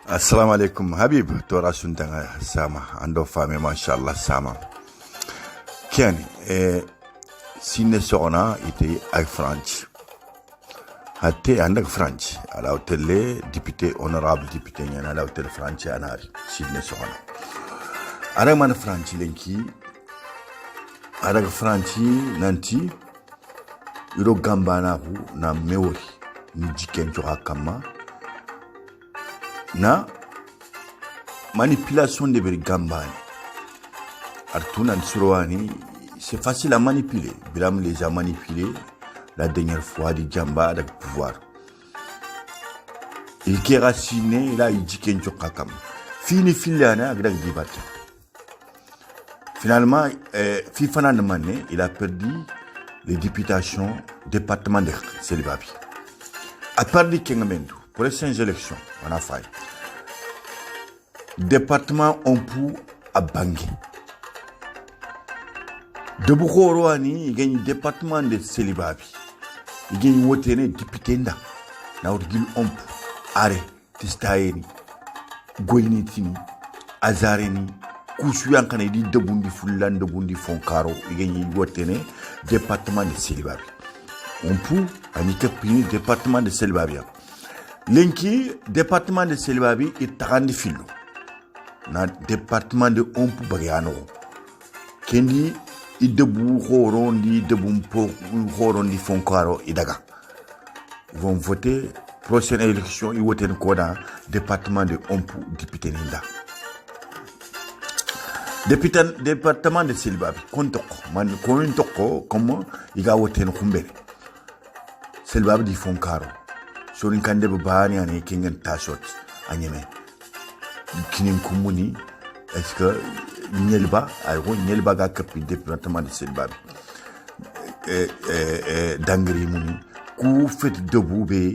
Assalamu alaikum Habib tora suntanga sama ando fami mashallah sama Kiani sinne sona ite ay French hatte andak French ala hotelle député honorable député nyana ala hotelle French anari sinne sona ara man French lenki ara French nanti iro gambana hu na mewori ni jiken jo hakama na manipulation de Bergambani. Artuna Nsuroani, c'est facile à manipuler. Biram les a manipulés la dernière fois du Djamba avec le pouvoir. Il est raciné, il a dit qu'il y a fini filana avec le débat. Finalement, Fifana Mané, il a perdu les députations département de Selbabi. A perdu Kengamendo pour les 5 élections, on a fait. Département Ompu à Bangui. De Boukhoroani, il gagne le département de Selibabi. Il gagne le député Nda. Naurgil Ompu, Are, Tistaeni, Goinitini, Azareni, Kousuyankane di Debundi Fulan, Debundi Fonkaro. Il gagne le département de Selibabi. Ompu, Anika Pini, département de Selibabi. Lenki, département de Selibabi, est Tarandi Filo. Na département de Ompu Bagano. Kendi idebu horondi debumpo horondi fonkaro idaga. Ils vont voter prochaine élection ils votent encore dans département de Ompu député Ninda. Département de Selbabi kontoko man commune toko comment il va voter no kumbere. Selbabi di fonkaro. Sorin kande bani ane kingen tasot anyeme. Kinin kumuni est-ce que Nyelba ayro Nyelba ga kapi département de Selbabi dangri muni ku fait debout be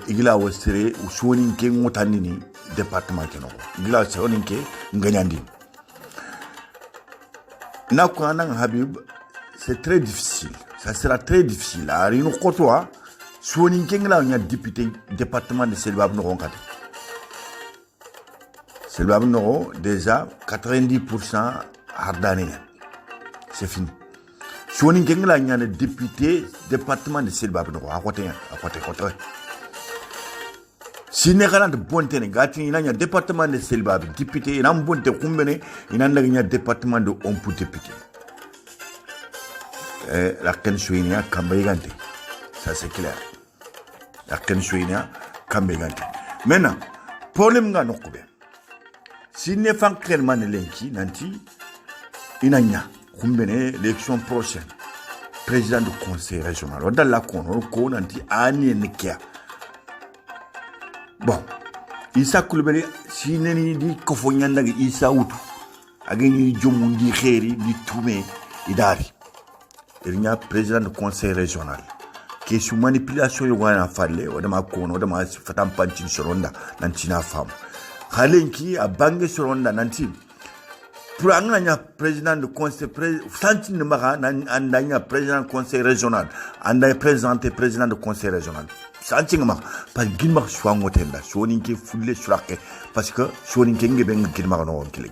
igla wasere usoni ke ngotani département keno igla soni ke nganyandi na ko anan Habib c'est très difficile ça sera très difficile ari no kotoa soni ke ngla nya député département de Selbabi no ronkata Selbabi no déjà 90% hardani c'est fini soni ke ngla nya député département de Selbabi no à côté si ne kana de bonte ne gati ina nya département de Selbabi député ina bonte kumbene ina ndaga nya département de Ompu député la kensuinia kambaygante ça c'est clair la kensuinia kambaygante maintenant problème nga nokube si ne fankel man lenki nanti ina nya kumbene l'élection prochaine président du conseil régional dans la ko nanti ani nekia. Bon, Issa Coulibaly si neni di kofo nyanda gi Issa Outou ageni jomundi kheri di tume idari. Il y a président du conseil régional qui est sous manipulation yo wana falle o dama kono dama fatam pancin soronda nantina fam. Khalenki a bangé soronda nanti pour anya président du conseil santin de mara andanya président du conseil régional andaya présenté président du conseil régional. Santingma parce que gilma swango tenda soninke fulle surake parce que soninke ngebe gilma no wonkile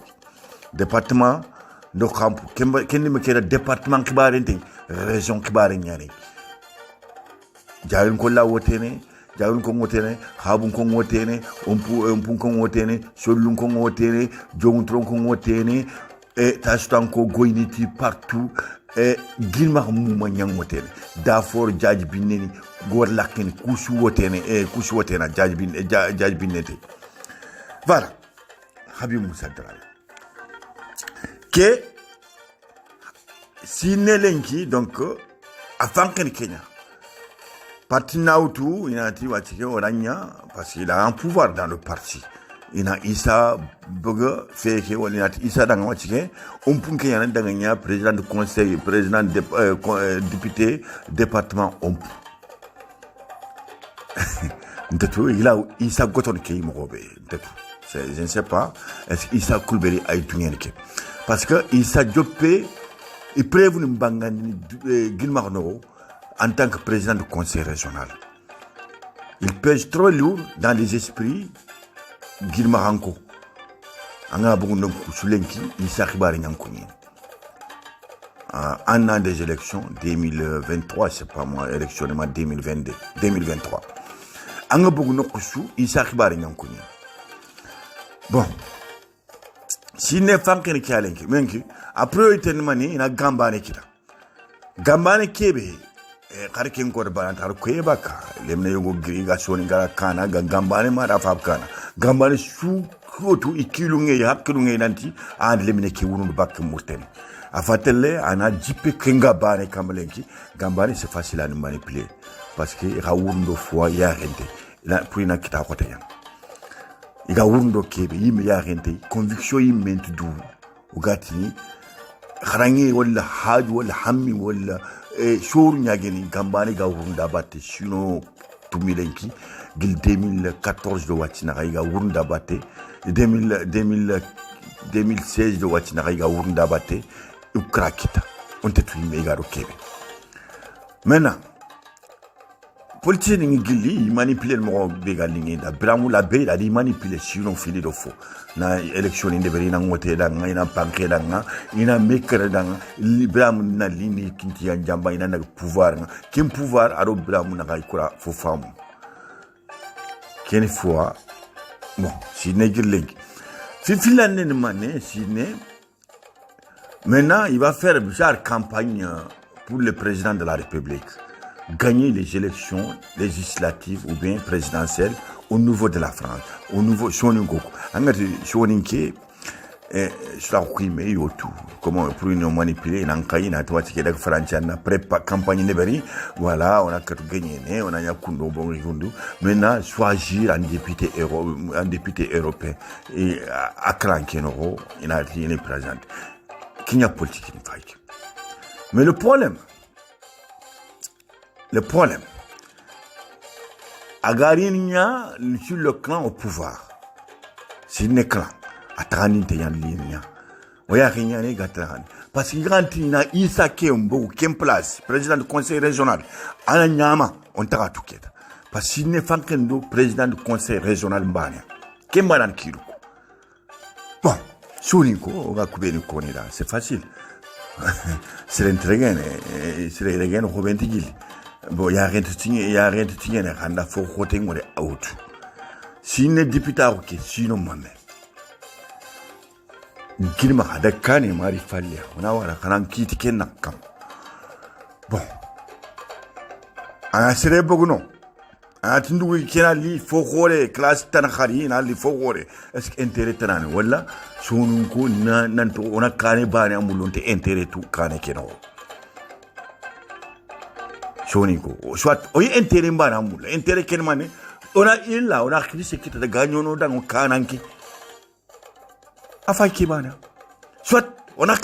département do camp kendi me kera département kibarente région kibare nyane jaayun ko la wotene jaayun ko wotene habun ko wotene ompu ko wotene solun ko wotene jogun tron ko wotene et tastan ko goyniti partout et gilma muma nyang wotene dafor jaaji bineni gor lakeni kusu wotene kusu wotena jaaji binete voilà Habib Moussa Dramé que si nelenki donc afanken Kenya parti nautu inati watike oranya parce qu'il a un pouvoir dans le parti ina Issa Boga feke wala Issa danga watike umpunke yana danga nya président du conseil président député département Ompu Ntetu il a Issa goton ke imobe ntetu je ne sais pas est-ce Issa Coulibaly a été parce que Issa Diopé est prévenu Mbangani Gilmarno en tant que président du conseil régional. Il pèse trop lourd dans les esprits girma hanko anga bugu no kusulenki isa khibari nyankuni un an des élections 2023 c'est pas moi électionnement 2022 2023 anga bugu no kusu isa khibari nyankuni bon si ne fankeni kyalenki menki après itenmani ina gambane kita gambane kebe karken ko da tar ko baka lemne yogo griga soni gara kana gambane ma rafa kana gambane su kotu ikilunge hakilunge nanti and lemne ke wunu bakka murten afatelle ana jipe kenga bane kamalenki gambane c'est facile à manipuler parce que rawundo fois ya rente la pour kita ko tayan iga wundo kebe yime ya rente conviction yime ntudu ugatini kharangi wala haaj wala hammi wala shuru nyageni gambani ga wunda batte sino tumilenki gil 2014 do watina ga wunda batte 2016 do watina ga wunda batte ukrakita onte tu mega rokebe mena politique ni gili manipuler mo be galingi da bramu la be da di manipuler sino fili do fo na election inde beri na ngote da ina panke da ina mekere da bramu na lini kinti ya jamba ina na pouvoir kim pouvoir aro bramu na ga kura fo fam kene fois bon si ne gili fi filane ne mané si ne maintenant il va faire bizarre campagne pour le président de la République gagner les élections législatives ou bien présidentielles au niveau de la France, au niveau Soningoko. Angati Soninke, cela mais yotu. Comment pour nous manipuler, n'encailler, n'a toi qui est France, n'a prépa campagne neberi. Voilà, on a qu'à gagner, on a yakundo bon rigundu. Maintenant, choisir un député européen et à Crankenoro, il a été présent. Qu'il n'y a politique in faille. Mais le problème, agarinia sur le clan au pouvoir. C'est une clan. Atani te yan linia. Oya rinya ne gatan. Parce qu'il rentre na Isa Kembo, Kem Place, président du conseil régional. Ana nyama, on t'a tout keta. Parce qu'il ne fankendo président du conseil régional mbanya. Kembanan kiruko. Bon, Soulinko, on va couper le konida. C'est facile. C'est l'entregène, c'est l'entregène au Bentigil. Bon, il y a rien de tigné, randa fo khote ngore out. Si ne député ok, sinon moi-même. Gilma hada kane mari falle. On a wala kanan kiti kenna kam. Bon. Ana sere boguno. Ana tindu kena li fo khore classe tan khari na li fo khore. Est-ce que intérêt tan wala sonu ko nan to ona kane bane amulonte intérêt tout kane keno. Soniko soit oyi intérêt mbana mula intérêt kenmane ona illa ona khisi kita da ganyono dango kananki afa kibana soit ona